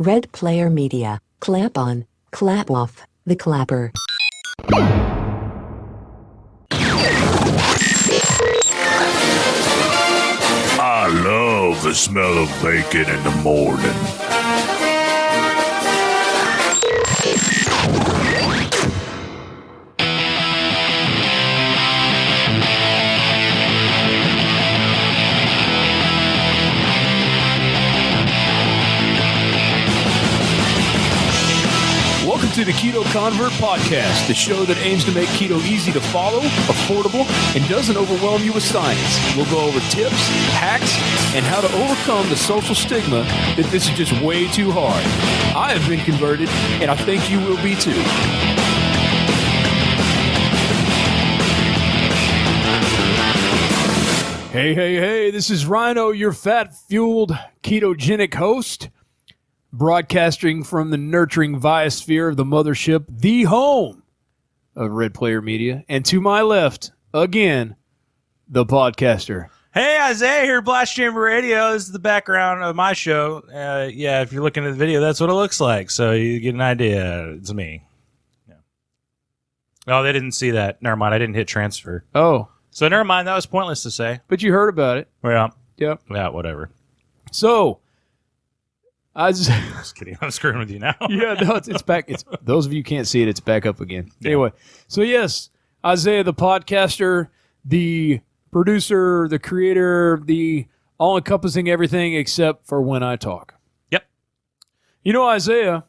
Red Player Media. Clap on, clap off, the clapper. I love the smell of bacon in the morning. Welcome to the Keto Convert Podcast, the show that aims to make keto easy to follow, affordable, and doesn't overwhelm you with science. We'll go over tips, hacks, and how to overcome the social stigma that this is just way too hard. I have been converted, and I think you will be too. Hey, this is Ryno, your fat-fueled ketogenic host, broadcasting from the nurturing biosphere of the mothership, the home of Red Player Media. And to my left, again, the podcaster. Hey, Isaiah here, Blast Chamber Radio. This is the background of my show. If you're looking at the video, that's what it looks like. So you get an idea. It's me. Yeah. Oh, they didn't see that. Never mind. I didn't hit transfer. Oh. So never mind. That was pointless to say. But you heard about it. Well, Yep. yeah, whatever. So, Just kidding. I'm screwing with you now. yeah, no, it's back. It's those of you who can't see it, it's back up again. Yeah. Anyway, so yes, Isaiah, the podcaster, the producer, the creator, the all-encompassing everything except for when I talk. Yep. You know, Isaiah,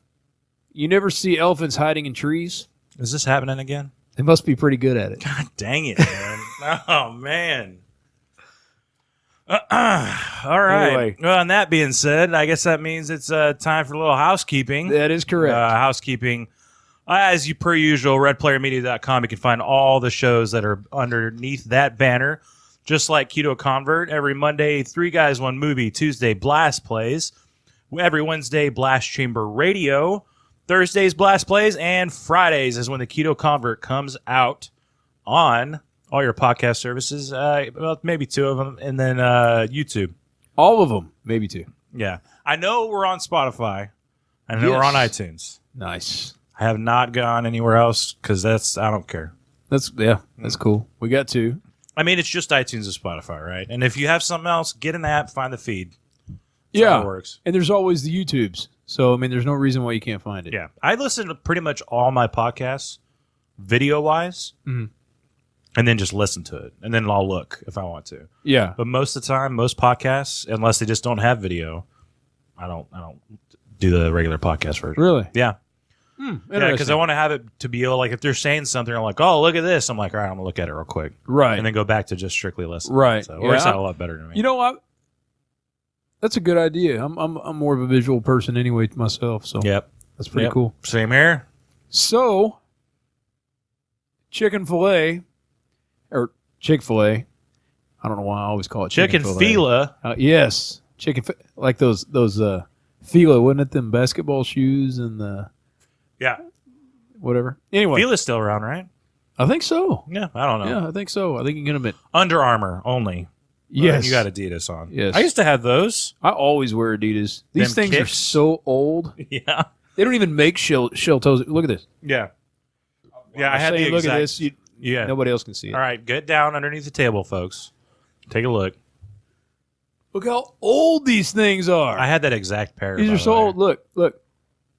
you never see elephants hiding in trees. Is this happening again? They must be pretty good at it. God dang it, man. Oh, man. All right. Anyway. Well, and that being said, I guess that means it's time for a little housekeeping. That is correct. Housekeeping. As you per usual, redplayermedia.com, you can find all the shows that are underneath that banner. Just like Keto Convert, every Monday, 3 Guys, 1 Movie. Tuesday, Blast Plays. Every Wednesday, Blast Chamber Radio. Thursdays, Blast Plays. And Fridays is when the Keto Convert comes out on all your podcast services. Well, maybe 2 of them. And then YouTube. All of them, maybe 2. Yeah. I know we're on Spotify. I know we're on iTunes. Nice. I have not gone anywhere else because I don't care. That's cool. We got 2. I mean, it's just iTunes and Spotify, right? And if you have something else, get an app, find the feed. That's how it works. And there's always the YouTubes. So, I mean, there's no reason why you can't find it. Yeah. I listen to pretty much all my podcasts video-wise and then just listen to it. And then I'll look if I want to. Yeah. But most of the time, most podcasts, unless they just don't have video, I don't do the regular podcast version. Really? Yeah. Yeah, because I want to have it to be able, like, if they're saying something, I'm like, oh, look at this. I'm like, all right, I'm going to look at it real quick. Right. And then go back to just strictly listen. Right. So it works out a lot better to me. You know what? That's a good idea. I'm more of a visual person anyway myself, so Yep. that's pretty cool. Same here. So, chicken filet, or Chick-fil-A. I don't know why I always call it Chicken filet. Fila. Yes. Like those Fila, wasn't it them basketball shoes and the Yeah. whatever? Anyway. Fila's still around, right? I think so. Yeah, I don't know. Yeah, I think so. I think you can get them at... Under Armour only. Yes. You got Adidas on. Yes. I used to have those. I always wear Adidas. These Them things are kicks. so old. Yeah. They don't even make shell toes. Look at this. Yeah. Yeah, I I'm had the saying, exact... look at this. Yeah. Nobody else can see it. All right, get down underneath the table, folks. Take a look. Look how old these things are. I had that exact pair. These by are the so way. old. Look.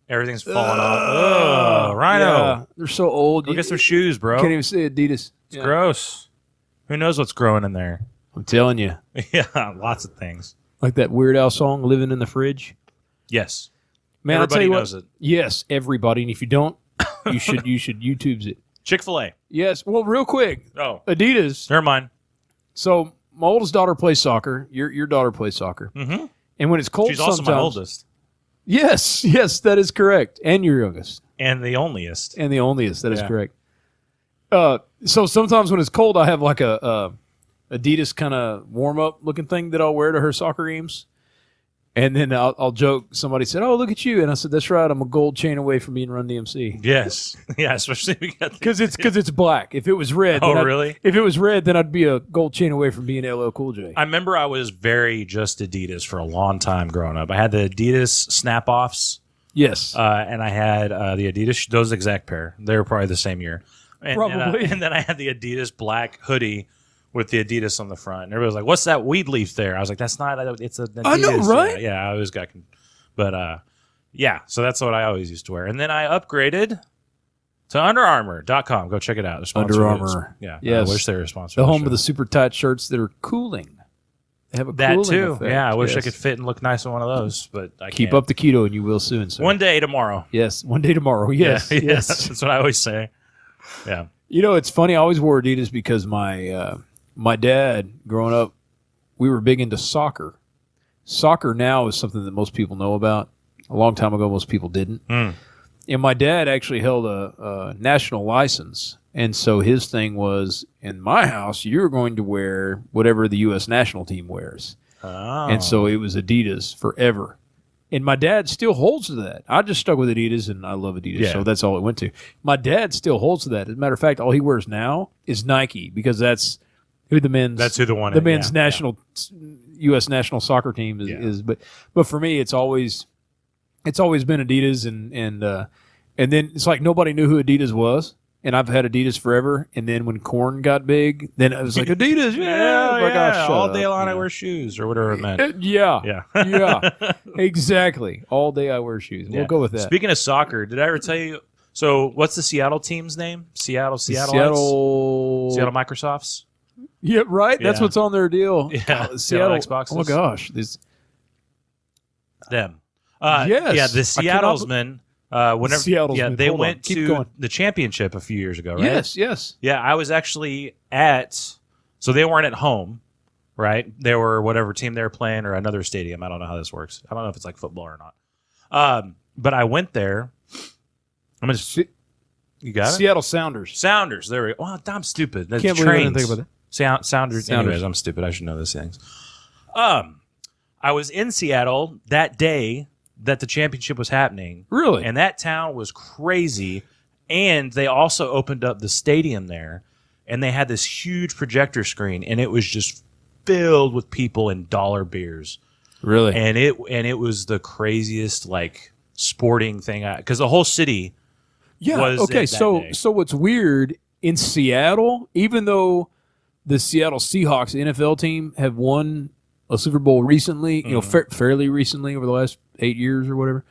Everything's falling off. Oh, Ryno. Yeah, they're so old. Go get some shoes, bro. Can't even say Adidas. It's gross. Who knows what's growing in there? I'm telling you. Yeah, lots of things. Like that Weird Al song, "Living in the Fridge." Yes. Man, I'll tell Everybody you knows what, it. Yes, everybody. And if you don't, you should YouTube's it. Chick-fil-A. Yes. Well, real quick, Oh, Adidas. never mind. So my oldest daughter plays soccer. Your daughter plays soccer. Mm-hmm. And when it's cold, She's also sometimes, my oldest. Yes, that is correct. And your youngest. And the onlyest. And the onlyest. That is Yeah. correct. So sometimes when it's cold, I have like a Adidas kind of warm-up looking thing that I'll wear to her soccer games. And then I'll joke. Somebody said, "Oh, look at you," and I said, "That's right. I'm a gold chain away from being Run DMC." Yes. Yeah, especially Because it's black. If it was red, really? If it was red, then I'd be a gold chain away from being LL Cool J. I remember I was very just Adidas for a long time growing up. I had the Adidas snap-offs. Yes. And I had the Adidas, those exact pair. They were probably the same year. Probably. And then I had the Adidas black hoodie with the Adidas on the front. And everybody was like, "What's that weed leaf there?" I was like, "That's not, it's an Adidas." I know, right? Yeah, I always got, but yeah, so that's what I always used to wear. And then I upgraded to UnderArmour.com. Go check it out. Under Armour. Yeah. Yes. I wish they were a sponsor. The home of the super tight shirts that are cooling. They have a that cooling too. effect. Yeah, I wish I Yes. could fit and look nice in one of those, but I Keep can't. up the keto and you will soon, sir. One day tomorrow. Yes, one day tomorrow. Yes, Yeah, yes. that's what I always say. Yeah. You know, it's funny. I always wore Adidas because my dad, growing up, we were big into soccer. Soccer now is something that most people know about. A long time ago, most people didn't. Mm. And my dad actually held a national license. And so his thing was, in my house, you're going to wear whatever the U.S. national team wears. Oh. And so it was Adidas forever. And my dad still holds to that. I just stuck with Adidas, and I love Adidas, Yeah. so that's all it went to. My dad still holds to that. As a matter of fact, all he wears now is Nike because that's who the men's national U.S. national soccer team is. But for me, it's always been Adidas, and then it's like nobody knew who Adidas was. And I've had Adidas forever. And then when Korn got big, then it was like Adidas. Yeah. Like, oh, shut all up, day long you I know. wear shoes or whatever it meant. Yeah. Yeah. Exactly. All day I wear shoes. We'll go with that. Speaking of soccer, did I ever tell you? So, what's the Seattle team's name? Seattle Microsofts. Yeah, right. That's Yeah. what's on their deal. Yeah, Seattle Xboxes. Oh my gosh, this. Them. Yes. Yeah, the I cannot- Seattle'smen. Whenever, Seattle'smen. they Hold on. went Keep to going. the championship a few years ago, right? Yes. Yeah, I was actually so they weren't at home, right? They were whatever team they were playing or another stadium. I don't know how this works. I don't know if it's like football or not. But I went there. You got it? Seattle Sounders. Sounders. There we go. Oh, I'm stupid. That's Can't believe I didn't think about that. Sounders. Anyways, I'm stupid. I should know these things. I was in Seattle that day that the championship was happening. Really? And that town was crazy. And they also opened up the stadium there, and they had this huge projector screen, and it was just filled with people and dollar beers. Really? And it was the craziest like sporting thing because the whole city. Was Okay. it that day. So what's weird in Seattle, even though the Seattle Seahawks NFL team have won a Super Bowl recently, you know, fairly recently over the last 8 years or whatever,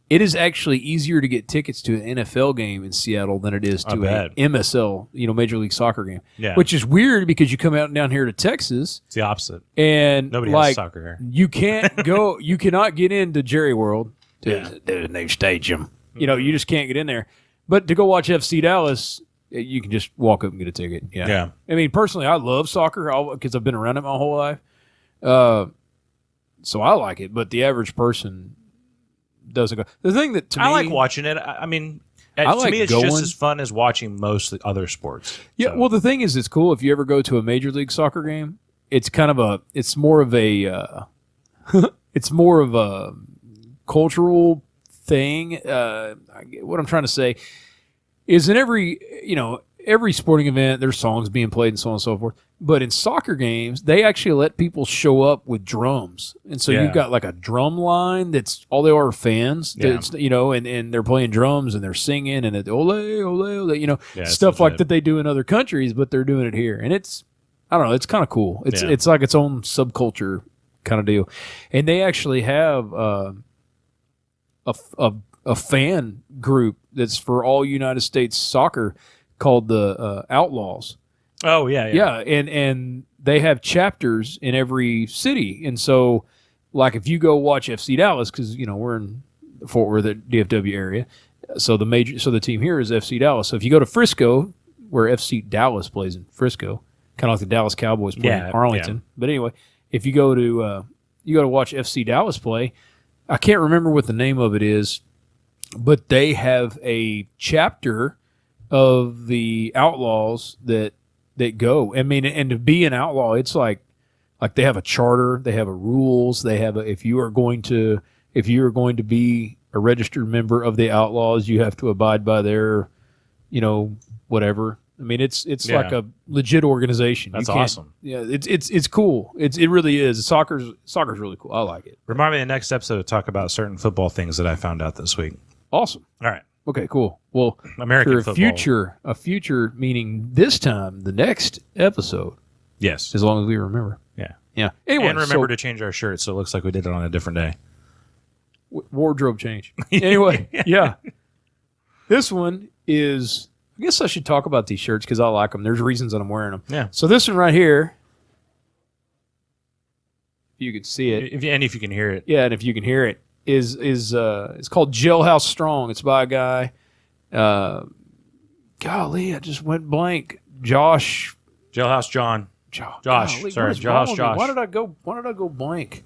it is actually easier to get tickets to an NFL game in Seattle than it is to a MSL, you know, Major League Soccer game. Yeah. Which is weird because you come out down here to Texas It's the opposite. and Nobody like has soccer here. you can't go, you cannot get into Jerry World to the new stadium. You know, you just can't get in there. But to go watch FC Dallas, you can just walk up and get a ticket. Yeah. I mean, personally, I love soccer because I've been around it my whole life. So I like it, but the average person doesn't go. The thing that to me, I like watching it. I mean, I to like me, it's going. just as fun as watching most other sports. Yeah, So, well, the thing is, it's cool if you ever go to a Major League Soccer game. It's kind of it's more of a, it's more of a cultural thing. What I'm trying to say is in every sporting event, there's songs being played and so on and so forth. But in soccer games, they actually let people show up with drums. And so you've got like a drum line that's all they are fans, that's, you know, and they're playing drums and they're singing and ole, ole, ole, you know, stuff like that they do in other countries, but they're doing it here. And it's, I don't know, it's kind of cool. It's like its own subculture kind of deal. And they actually have a fan group that's for all United States soccer called the Outlaws. Oh yeah. And they have chapters in every city, and so like if you go watch FC Dallas, because you know we're in Fort Worth, the DFW area, so the team here is FC Dallas. So if you go to Frisco, where FC Dallas plays in Frisco, kind of like the Dallas Cowboys play in Arlington. But anyway, if you go to watch FC Dallas play, I can't remember what the name of it is, but they have a chapter of the Outlaws that go. I mean, and to be an outlaw, it's like Like they have a charter, they have a rules, they have if you are going to be a registered member of the Outlaws, you have to abide by their, whatever. I mean, it's like a legit organization. That's awesome. Yeah, it's cool. It really is. Soccer's really cool. I like it. Remind me in the next episode to talk about certain football things that I found out this week. Awesome. All right. Okay, cool. Well, American for football. a future meaning this time, the next episode, Yes. as long as we remember. Yeah. Yeah. Anyway, And remember to change our shirts so it looks like we did it on a different day. wardrobe change. Anyway, yeah. This one is, I guess I should talk about these shirts because I like them. There's reasons that I'm wearing them. Yeah. So this one right here, if you can see it. If you can hear it. Yeah, and if you can hear it, is it's called Jailhouse Strong. It's by a guy. Golly, I just went blank. Jailhouse John. Josh. Golly, Sorry, what is wrong with me? Josh. Why did I go blank?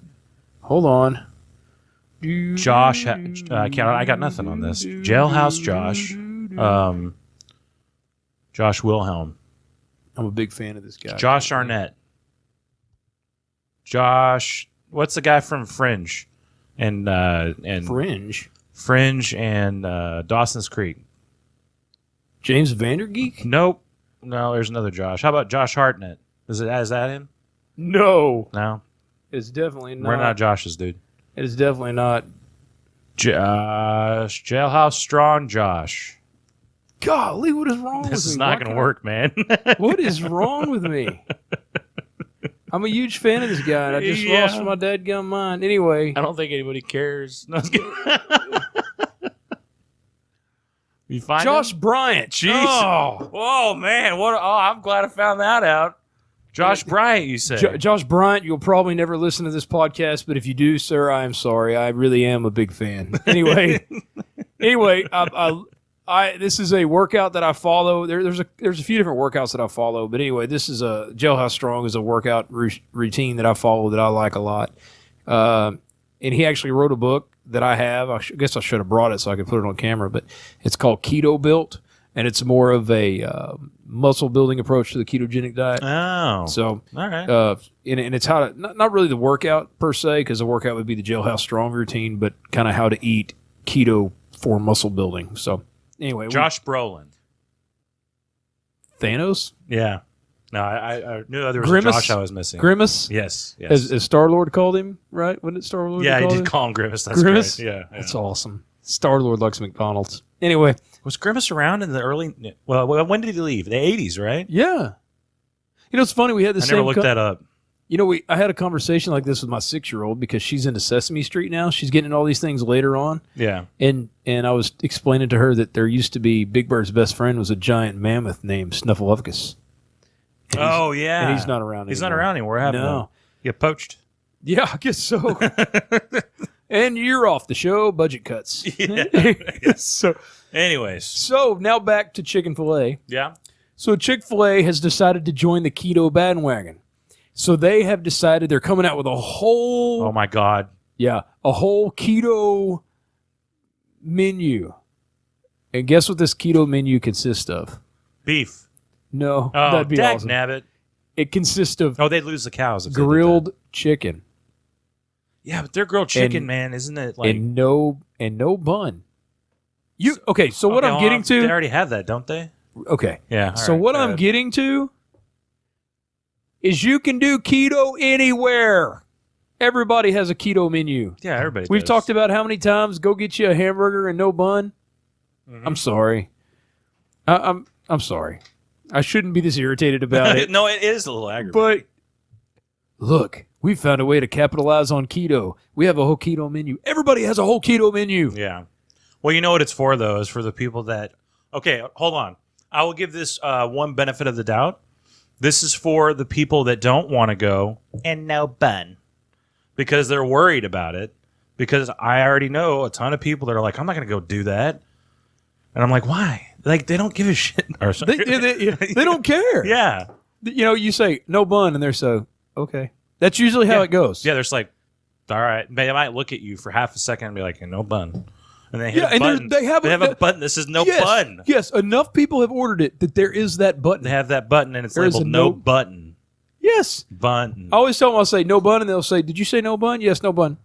Hold on. Josh. I got nothing on this. Jailhouse Josh. Josh Wilhelm. I'm a big fan of this guy. Josh Arnett. Josh. What's the guy from Fringe? And Fringe. and Dawson's Creek. James Vandergeek? Nope. No, there's another Josh. How about Josh Hartnett? Is that him? No. No. It's definitely not. We're not Josh's, dude. It is definitely not. Josh. Jailhouse Strong Josh. Golly, what is wrong with me? This is not going to work, man. What is wrong with me? I'm a huge fan of this guy, and I just lost my dadgum mind. Anyway. I don't think anybody cares. No, you find Josh him? Bryant. Jeez. Oh, man. I'm glad I found that out. Josh Bryant, you say? Josh Bryant, you'll probably never listen to this podcast, but if you do, sir, I am sorry. I really am a big fan. Anyway, this is a workout that I follow. There's a few different workouts that I follow, but anyway, this is a Jailhouse Strong is a workout routine that I follow that I like a lot. And he actually wrote a book that I have. I guess I should have brought it so I could put it on camera, but it's called Keto Built, and it's more of a muscle building approach to the ketogenic diet. Oh, So, all right. and it's how to not really the workout per se, because the workout would be the Jailhouse Strong routine, but kind of how to eat keto for muscle building. So, anyway, Josh Brolin. Thanos, Yeah. No, I knew there was Grimace? a Josh I was missing. Grimace, Yes. as Star-Lord called him, right? Wasn't it Star-Lord? Yeah, he called did him? call him Grimace. That's Grimace? great. Yeah. That's awesome. Star-Lord likes McDonald's. Anyway, Was Grimace around in the early? Well, when did he leave? The 80s, right? yeah. It's funny. We had the I same. never looked that up. I had a conversation like this with my 6-year-old because she's into Sesame Street now. She's getting all these things later on. Yeah. And I was explaining to her that there used to be Big Bird's best friend was a giant mammoth named Snuffleupagus. Oh, yeah. And he's not around anymore. He's not around anymore. What happened? No. You got poached. Yeah, I guess so. And you're off the show. Budget cuts. Yeah. Anyways. So So now back to Chick-fil-A. yeah. So Chick-fil-A has decided to join the keto bandwagon. So they have decided they're coming out with a whole Oh my God. a whole keto menu. And guess what this keto menu consists of? Beef. No, Oh, that'd be dag awesome. nabbit. It consists of Oh, they'd lose the cows. If they did grilled chicken that. Yeah, but their grilled chicken, and- man, isn't it like? and no bun. So what Okay, I'm getting They to? already have that, don't they? Okay. Yeah. So all right, what go I'm ahead. getting to is you can do keto anywhere. Everybody has a keto menu. Yeah, everybody. We've does. talked about how many times go get you a hamburger and no bun. Mhm. I'm sorry. I'm sorry. I shouldn't be this irritated about it. No, it is a little aggravating. But look, we found a way to capitalize on keto. We have a whole keto menu. Everybody has a whole keto menu. Yeah. Well, you know what it's for, though, is for the people that. Okay, hold on. I will give this one benefit of the doubt. This is for the people that don't want to go and no bun because they're worried about it. Because I already know a ton of people that are like, I'm not going to go do that. And I'm like, why? Like, they don't give a shit. Or They don't care. yeah. You say no bun, and they're so okay. That's usually how Yeah. it goes. Yeah, they're just like, all right. They might look at you for half a second and be like, no bun. And they hit Yeah, a and button. they have a button that says no bun. Yes, enough people have ordered it that there is that button. They have that button and it's There is labeled a no no- button. Yes. bun. I always tell them, I'll say no bun, and they'll say, "Did you say no bun?" Yes, no bun.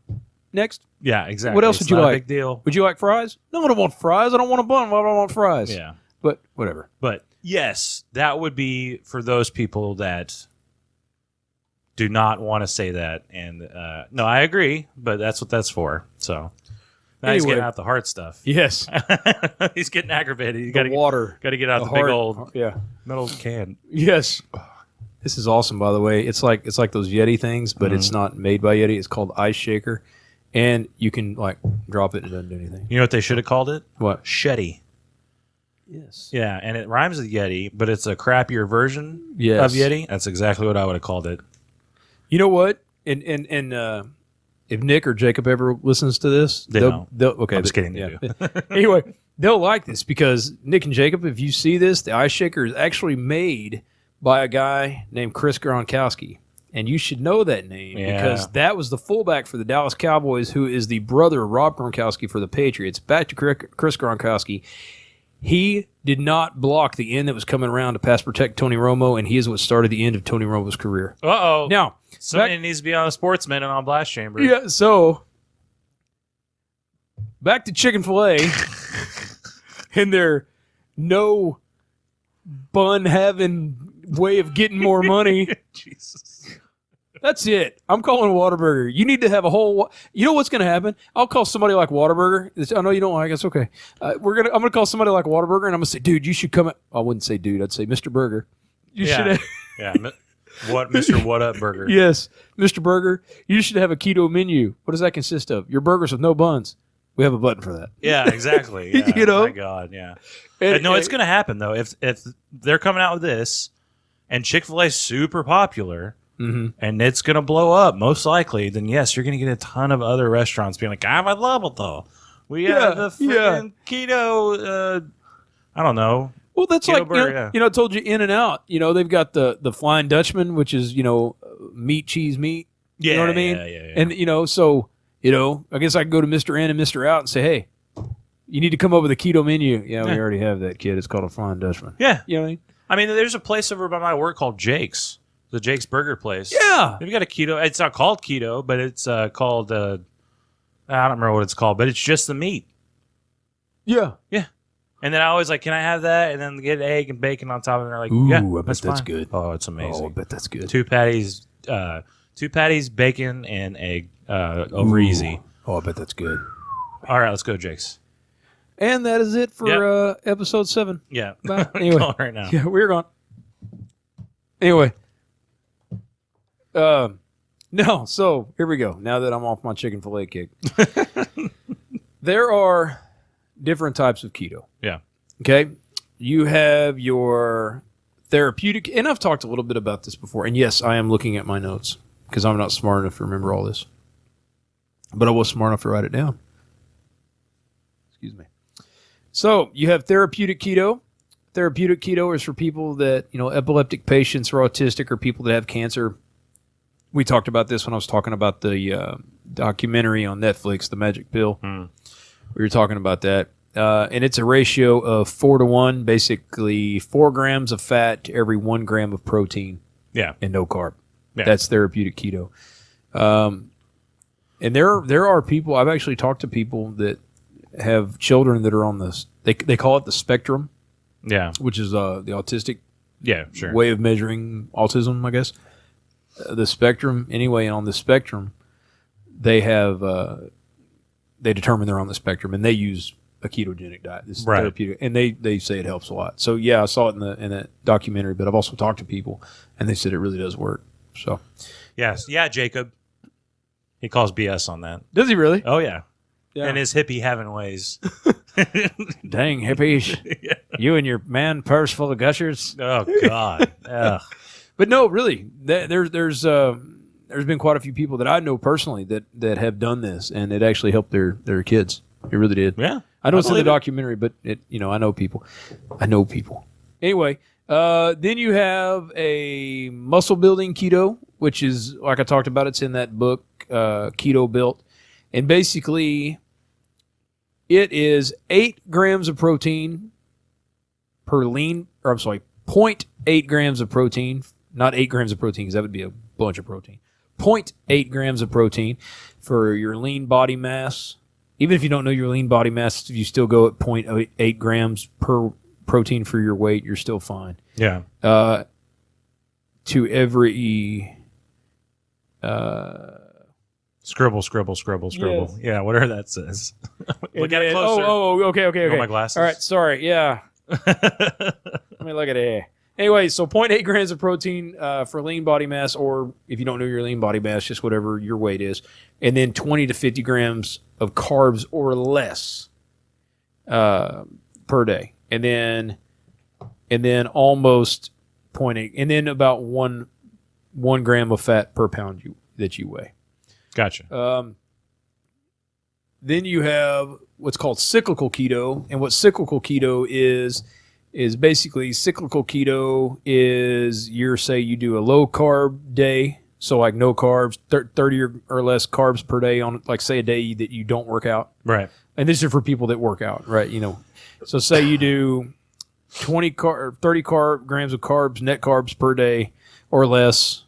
Next. Yeah, exactly. What else It's would you not a like? Big deal. Would you like fries? No, I don't want fries. I don't want a bun. Why do I want fries? Yeah, But whatever. but yes, that would be for those people that do not want to say that. And no, I agree, but that's what that's for. So now he's Anyway. getting out the hard stuff. Yes. He's getting aggravated. You The got to water. got to get out the hard- big old Yeah. metal can. Yes. This is awesome, by the way. It's like those Yeti things, but it's not made by Yeti. It's called Ice Shaker, and you can like drop it and it doesn't do anything. You know what they should have called it? What? Shetty. Yes. Yeah, and it rhymes with Yeti, but it's a crappier version Yes. of Yeti. That's exactly what I would have called it. You know what? And if Nick or Jacob ever listens to this, They they'll okay. I'm just kidding, they Anyway, they'll like this because Nick and Jacob, if you see this, the Ice Shaker is actually made by a guy named Chris Gronkowski. And you should know that name because that was the fullback for the Dallas Cowboys, who is the brother of Rob Gronkowski for the Patriots. Back to Chris Gronkowski. He did not block the end that was coming around to pass protect Tony Romo, and he is what started the end of Tony Romo's career. Uh-oh. Now, Somebody needs to be on a Sportsman and on Blast Chamber. yeah, so back to Chick-fil-A and their no bun having way of getting more money. Jesus. That's it. I'm calling Whataburger. You need to have a whole. You know what's going to happen? I'll call somebody like Whataburger. I know you don't like it. It's okay. I'm gonna call somebody like Whataburger, and I'm gonna say, dude, you should come. I wouldn't say dude. I'd say Mr. Burger. You should. Have, Yeah. What, Mr. What Up Burger? yes, Mr. Burger. You should have a keto menu. What does that consist of? Your burgers with no buns. We have a button for that. Yeah, exactly. Yeah, You know? My God, yeah. No, it's going to happen, though. If they're coming out with this and Chick-fil-A's super popular and it's going to blow up, most likely, then yes, you're going to get a ton of other restaurants being like, I love it, though. We have the freaking keto, I don't know. Well, that's Keto like burger, I told you In and Out. They've got the Flying Dutchman, which is meat, cheese, meat. You know what I mean? Yeah. And so I guess I can go to Mr. In and Mr. Out and say, hey, you need to come up with a keto menu. Yeah, we already have that, kid. It's called a Flying Dutchman. Yeah. You know what I mean? I mean, there's a place over by my work called Jake's, the Jake's Burger place. Yeah. They've got a keto. It's not called keto, but it's called. I don't remember what it's called, but it's just the meat. Yeah. Yeah. And then I always like, can I have that? And then get egg and bacon on top of it. And they're like, Ooh, yeah, I bet that's that's fine. good. Oh, it's amazing. Oh, I bet that's good. Two patties, bacon, and egg over easy. Oh, I bet that's good. All right, let's go, Jake's. And that is it for episode 7. Yeah. Bye. We're Anyway. going right now. Yeah, we're gone. Anyway. No, so here we go. Now that I'm off my chicken fillet kick. There are different types of keto. Yeah. Okay? You have your therapeutic, and I've talked a little bit about this before, and yes, I am looking at my notes because I'm not smart enough to remember all this. But I was smart enough to write it down. Excuse me. So you have therapeutic keto. Therapeutic keto is for people that, epileptic patients or autistic or people that have cancer. We talked about this when I was talking about the documentary on Netflix, The Magic Pill. We were talking about that. And it's a ratio of 4-to-1, basically 4 grams of fat to every 1 gram of protein. Yeah. And no carb. Yeah. That's therapeutic keto. And there are people, I've actually talked to people that have children that are on this, they call it the spectrum, Yeah. which is the autistic Yeah, sure. way of measuring autism, I guess. The spectrum, anyway, on the spectrum, they have, they determine they're on the spectrum, and they use a ketogenic diet. This is Right. therapeutic, and they say it helps a lot. So yeah, I saw it in that documentary, but I've also talked to people, and they said it really does work. So Yes. Yeah, Jacob. He calls BS on that. does he really? Oh, yeah. Yeah. And his hippie having ways. Dang hippies, you and your man purse full of gushers. Oh, God. Ugh. But no, really, there's been quite a few people that I know personally that have done this, and it actually helped their kids. It really did. Yeah. I know it's in the believe it. documentary, but I know people. Anyway, then you have a muscle building keto, which is like I talked about. It's in that book, Keto Built, and basically, it is 8 grams of protein per lean, or I'm sorry, 0.8 grams of protein not 8 grams of protein, because that would be a bunch of protein. 0.8 grams of protein for your lean body mass. Even if you don't know your lean body mass, if you still go at 0.8 grams per protein for your weight, you're still fine. Yeah. To every Scribble. Yes. Yeah, whatever that says. Look at it Oh, closer. Okay. Oh, my glasses. All right, sorry. Yeah. Let me look at it. Anyway, so 0.8 grams of protein for lean body mass, or if you don't know your lean body mass, just whatever your weight is, and then 20 to 50 grams of carbs or less per day, and then almost 0.8, and then about one gram of fat per pound that you weigh. Gotcha. Then you have what's called cyclical keto, and what cyclical keto is basically cyclical keto is say you do a low carb day, so like no carbs, 30 or less carbs per day on, like, say a day that you don't work out. Right. And this is for people that work out, right? So say you do 30 grams of carbs, net carbs per day or less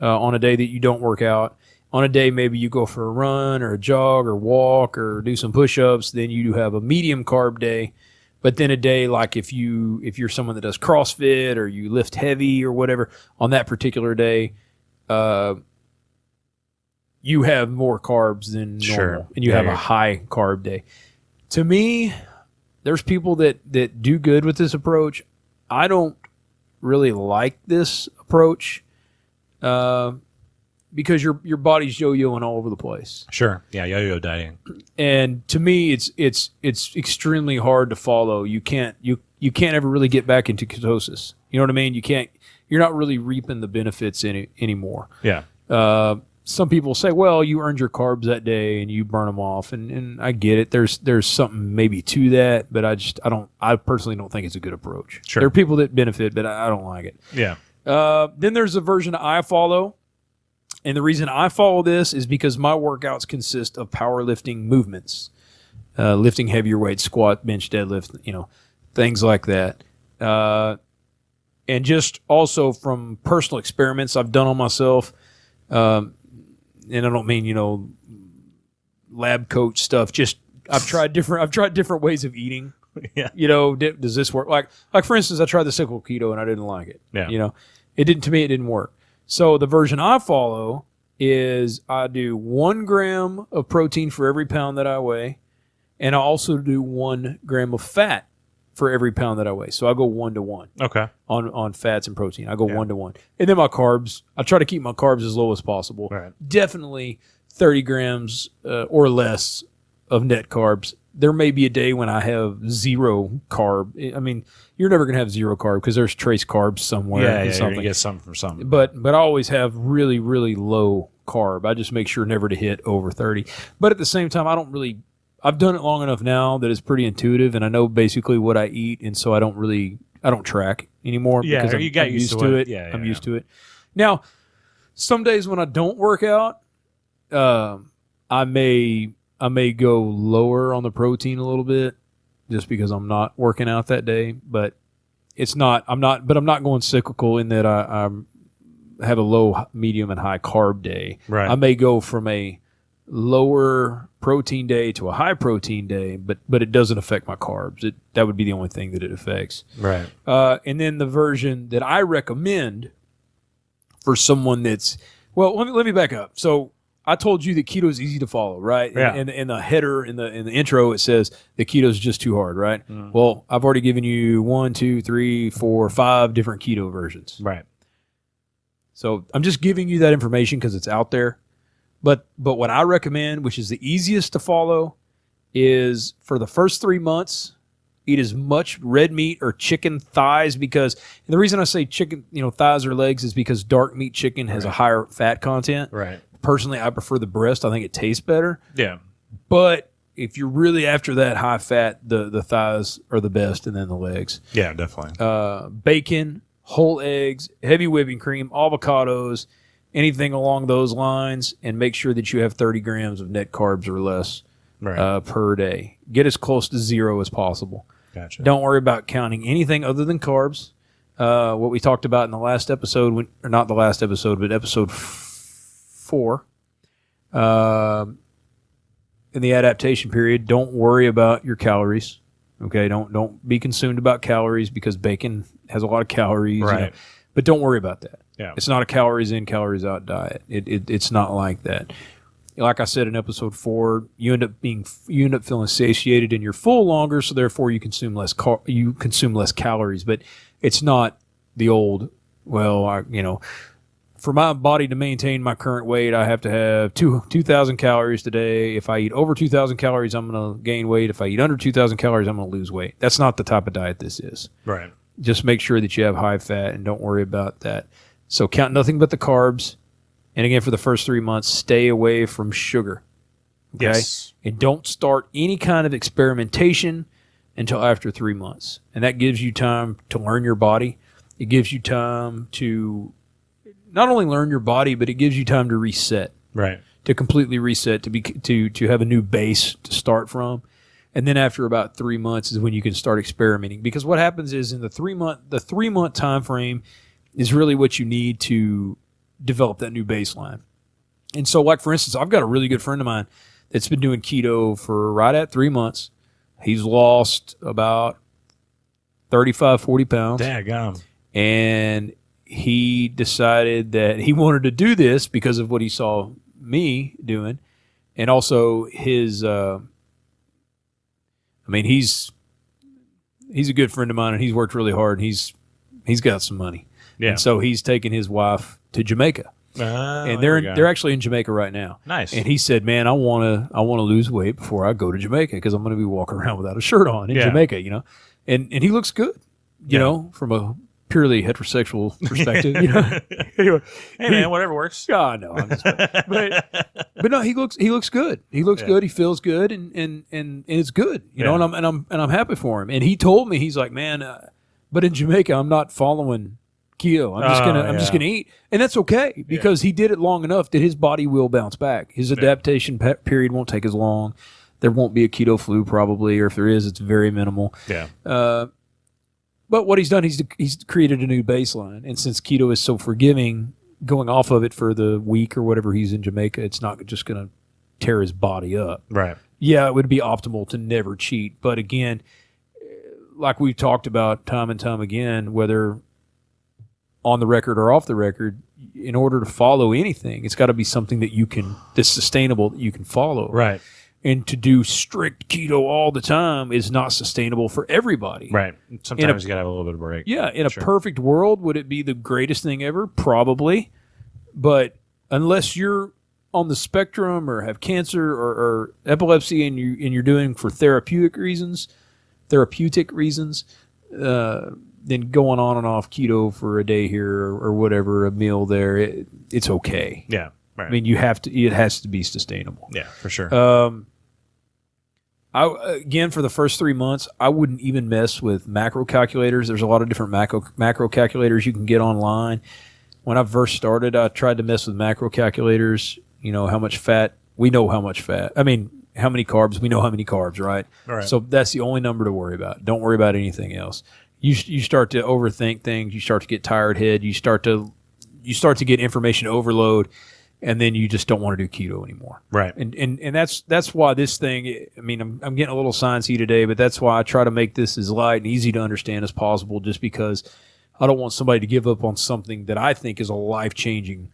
on a day that you don't work out. On a day maybe you go for a run or a jog or walk or do some push-ups, then you have a medium carb day. But then a day like if you're someone that does CrossFit or you lift heavy or whatever, on that particular day, you have more carbs than normal. Sure. And you have a high carb day. To me, there's people that do good with this approach. I don't really like this approach because your body's yo-yoing all over the place. Sure. Yeah, yo-yo dieting. And to me, it's extremely hard to follow. You can't ever really get back into ketosis. You know what I mean? You're not really reaping the benefits anymore. Yeah. Some people say, well, you earned your carbs that day and you burn them off, and I get it. There's something maybe to that, but I personally don't think it's a good approach. Sure. There are people that benefit, but I don't like it. Yeah. Then there's a version I follow, and the reason I follow this is because my workouts consist of powerlifting movements, lifting heavier weights, squat, bench, deadlift, things like that. And just also from personal experiments I've done on myself, and I don't mean, lab coat stuff. Just I've tried different ways of eating. Yeah. Does this work? Like for instance, I tried the cyclical keto and I didn't like it. Yeah. It didn't work. So the version I follow is I do 1 gram of protein for every pound that I weigh, and I also do 1 gram of fat for every pound that I weigh. So I go 1-to-1. Okay. On fats and protein. I go 1-to-1. And then my carbs, I try to keep my carbs as low as possible. Right. Definitely 30 grams or less of net carbs. There may be a day when I have 0 carb. I mean, you're never going to have 0 carb because there's trace carbs somewhere. Yeah, in you're something. going to get something from something. But I always have really, really low carb. I just make sure never to hit over 30. But at the same time, I've done it long enough now that it's pretty intuitive, and I know basically what I eat, and so I don't track anymore. Yeah, because you got I'm used to it. Yeah, I'm used to it. Now, some days when I don't work out, I may go lower on the protein a little bit, just because I'm not working out that day. But I'm not going cyclical in that I have a low, medium, and high carb day. Right. I may go from a lower protein day to a high protein day, but it doesn't affect my carbs. That would be the only thing that it affects. Right. And then the version that I recommend for someone that's, well, let me back up. So I told you that keto is easy to follow, right? Yeah. And in the header, in the intro, it says that keto is just too hard, right? Mm. Well, I've already given you 1, 2, 3, 4, 5 different keto versions. Right. So I'm just giving you that information because it's out there. But what I recommend, which is the easiest to follow, is for the first 3 months, eat as much red meat or chicken thighs, because and the reason I say chicken, thighs or legs is because dark meat chicken has a higher fat content. Right. Personally, I prefer the breast. I think it tastes better. Yeah. But if you're really after that high fat, the thighs are the best, and then the legs. Yeah, definitely. Bacon, whole eggs, heavy whipping cream, avocados, anything along those lines, and make sure that you have 30 grams of net carbs or less per day. Get as close to 0 as possible. Gotcha. Don't worry about counting anything other than carbs, what we talked about in the last episode, or not the last episode, but episode 4. In the adaptation period, don't worry about your calories. Okay, don't be consumed about calories because bacon has a lot of calories. Right. But don't worry about that. Yeah. It's not a calories in, calories out diet. It's not like that. Like I said in episode 4, you end up feeling satiated and you're full longer, so therefore you consume less calories. But it's not the old, for my body to maintain my current weight, I have to have 2,000 calories today. If I eat over 2,000 calories, I'm going to gain weight. If I eat under 2,000 calories, I'm going to lose weight. That's not the type of diet this is. Right. Just make sure that you have high fat and don't worry about that. So count nothing but the carbs. And again, for the first 3 months, stay away from sugar. Okay? Yes. And don't start any kind of experimentation until after 3 months. And that gives you time to learn your body. It gives you time to not only learn your body, but it gives you time to reset. Right. To completely reset, to have a new base to start from. And then after about 3 months is when you can start experimenting. Because what happens is in the 3 month time frame is really what you need to develop that new baseline. And so, like, for instance, I've got a really good friend of mine that's been doing keto for right at 3 months. He's lost about 35, 40 pounds. Daggum. And he decided that he wanted to do this because of what he saw me doing. And also his, he's a good friend of mine and he's worked really hard and he's got some money. Yeah. And so he's taking his wife to Jamaica. And they're actually in Jamaica right now. Nice. And he said, "Man, I want to lose weight before I go to Jamaica because I'm going to be walking around without a shirt on in Jamaica, you know." And he looks good, you know, from a purely heterosexual perspective, you know. Anyway, hey man, whatever works. Yeah, no, I'm just, but no, he looks good. He looks good. He feels good, and it's good, you know. And I'm happy for him. And he told me, he's like, "Man, but in Jamaica, I'm not following keto. I'm just gonna eat," and that's okay because he did it long enough that his body will bounce back. His adaptation period won't take as long. There won't be a keto flu probably, or if there is, it's very minimal. Yeah. But what he's done, he's created a new baseline, and since keto is so forgiving, going off of it for the week or whatever he's in Jamaica, it's not just going to tear his body up. Right. Yeah, it would be optimal to never cheat, but again, like we've talked about time and time again, whether on the record or off the record, in order to follow anything, it's got to be something that's sustainable, that you can follow. Right. And to do strict keto all the time is not sustainable for everybody. Right. Sometimes you got to have a little bit of a break. Yeah. In a perfect world, would it be the greatest thing ever? Probably. But unless you're on the spectrum or have cancer or epilepsy and you're doing for therapeutic reasons, then going on and off keto for a day here or whatever, a meal there, it's okay. Yeah. Right. I mean, it has to be sustainable. Yeah, for sure. Again, for the first 3 months, I wouldn't even mess with macro calculators. There's a lot of different macro calculators you can get online. When I first started, I tried to mess with macro calculators. You know, how much fat. We know how much fat. I mean, how many carbs. We know how many carbs, right? Right. So that's the only number to worry about. Don't worry about anything else. You start to overthink things. You start to get tired head. You start to get information overload. And then you just don't want to do keto anymore. Right. And that's why this thing, I mean, I'm getting a little sciencey today, but that's why I try to make this as light and easy to understand as possible, just because I don't want somebody to give up on something that I think is a life-changing,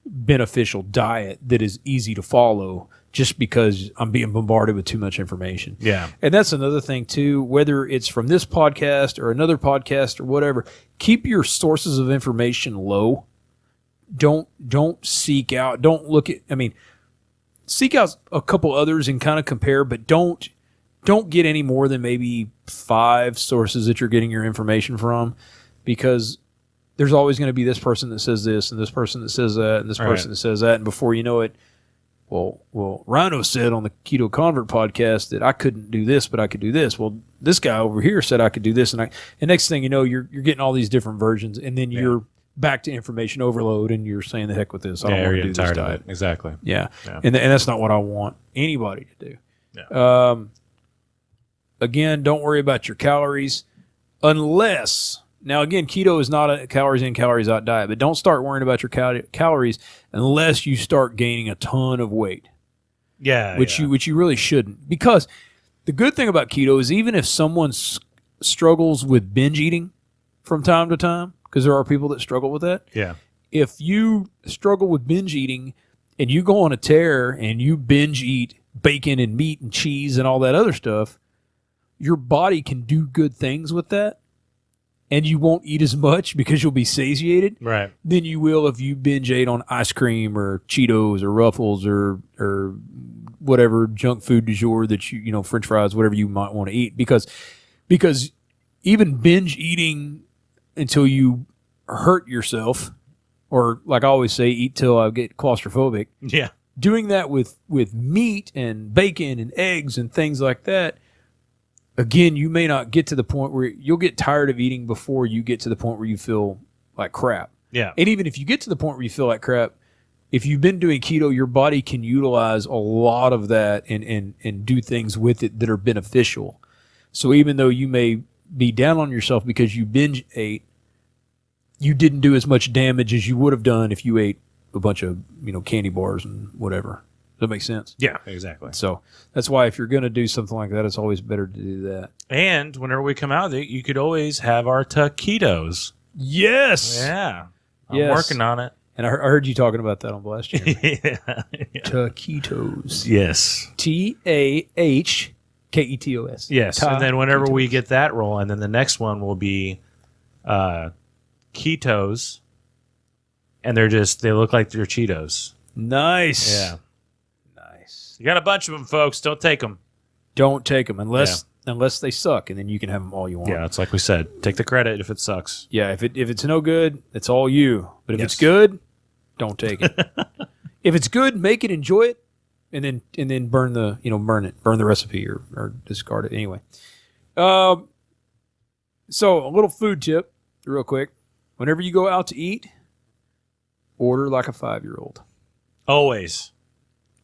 beneficial diet that is easy to follow just because I'm being bombarded with too much information. Yeah. And that's another thing too, whether it's from this podcast or another podcast or whatever, keep your sources of information low. Don't seek out, seek out a couple others and kind of compare, but don't get any more than maybe 5 sources that you're getting your information from, because there's always going to be this person that says this and this person that says that and this person that says that. And before you know it, well, Ryno said on the Keto Convert podcast that I couldn't do this, but I could do this. Well, this guy over here said I could do this. And next thing you know, you're getting all these different versions, and then you're back to information overload, and you're saying the heck with this. I don't want to do this diet. Exactly. Yeah. And that's not what I want anybody to do. Yeah. Again, don't worry about your calories unless Now, again, keto is not a calories in, calories out diet, but don't start worrying about your calories unless you start gaining a ton of weight. Yeah. Which you really shouldn't. Because the good thing about keto is even if someone struggles with binge eating from time to time, because there are people that struggle with that. Yeah. If you struggle with binge eating and you go on a tear and you binge eat bacon and meat and cheese and all that other stuff, your body can do good things with that. And you won't eat as much because you'll be satiated Right. than you will if you binge ate on ice cream or Cheetos or Ruffles or whatever junk food du jour that you know, French fries, whatever you might want to eat. Because even binge eating until you hurt yourself, or like I always say, eat till I get claustrophobic. Yeah. Doing that with meat and bacon and eggs and things like that, again, you may not get to the point where you'll get tired of eating before you get to the point where you feel like crap. Yeah. And even if you get to the point where you feel like crap, if you've been doing keto, your body can utilize a lot of that and do things with it that are beneficial. So even though you may be down on yourself because you binge ate, you didn't do as much damage as you would have done if you ate a bunch of, you know, candy bars and whatever. Does that make sense? Yeah, exactly. So that's why if you're going to do something like that, it's always better to do that. And whenever we come out with it, you could always have our taquitos. Yes. Yeah. I'm Yes. working on it. And I heard you talking about that on Blast Channel. Yeah. Taquitos. Yes. TAHKETOS. Yes. And then whenever we get that rolling, then the next one will be ketos. And they look like they're Cheetos. Nice. Yeah. Nice. You got a bunch of them, folks. Don't take them. Don't take them unless they suck, and then you can have them all you want. Yeah, it's like we said. Take the credit if it sucks. Yeah, if it's no good, it's all you. But if Yes. it's good, don't take it. If it's good, make it, enjoy it, and then burn the recipe or discard it anyway. So a little food tip, real quick. Whenever you go out to eat, order like a 5-year-old. Always.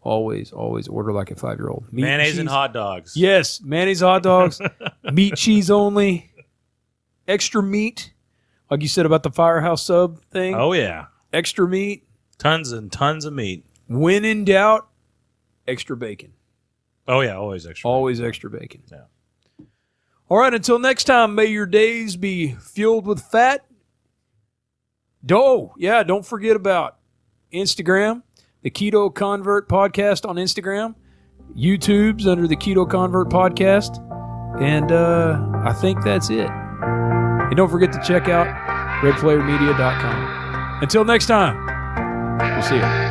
Always order like a 5-year-old. Meat Mayonnaise and cheese. hot dogs. Yes, mayonnaise, hot dogs, meat, cheese only, extra meat, like you said about the Firehouse sub thing. Oh, yeah. Extra meat. Tons and tons of meat. When in doubt, extra bacon. Oh, yeah, always extra. Always extra bacon. Yeah. All right, until next time, may your days be fueled with fat. Don't forget about Instagram, the Keto Convert Podcast on Instagram. YouTube's under the Keto Convert Podcast. And I think that's it. And don't forget to check out redflaremedia.com. Until next time, we'll see you.